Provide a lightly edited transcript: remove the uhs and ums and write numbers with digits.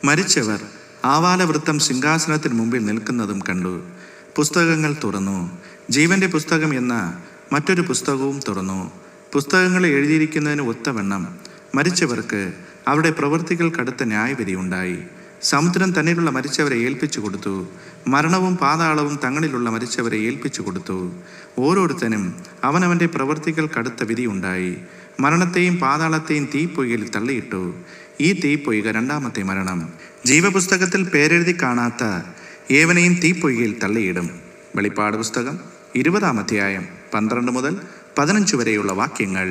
മരിച്ചവർ ആവാലവൃത്തം സിംഹാസനത്തിന് മുമ്പിൽ നിൽക്കുന്നതും കണ്ടു. പുസ്തകങ്ങൾ തുറന്നു. ജീവന്റെ പുസ്തകം എന്ന മറ്റൊരു പുസ്തകവും തുറന്നു. പുസ്തകങ്ങളെ എഴുതിയിരിക്കുന്നതിന് ഒത്തവണ്ണം മരിച്ചവർക്ക് അവരുടെ പ്രവൃത്തികൾക്കടുത്ത ന്യായവിധി ഉണ്ടായി. സമുദ്രം തന്നിലുള്ള മരിച്ചവരെ ഏൽപ്പിച്ചു കൊടുത്തു. മരണവും പാതാളവും തങ്ങളിലുള്ള മരിച്ചവരെ ഏൽപ്പിച്ചു കൊടുത്തു. ഓരോരുത്തനും അവനവൻ്റെ പ്രവൃത്തികൾക്കടുത്ത വിധി ഉണ്ടായി. മരണത്തെയും പാതാളത്തെയും തീപ്പൊയ്കയിൽ തള്ളിയിട്ടു. ഈ തീപ്പൊയ്ക രണ്ടാമത്തെ മരണം. ജീവപുസ്തകത്തിൽ പേരെഴുതി കാണാത്ത ഏവനെയും തീപ്പൊയ്കയിൽ തള്ളിയിടും. വെളിപ്പാട് പുസ്തകം 20-ാം അധ്യായം 12 മുതൽ 15 വരെയുള്ള വാക്യങ്ങൾ.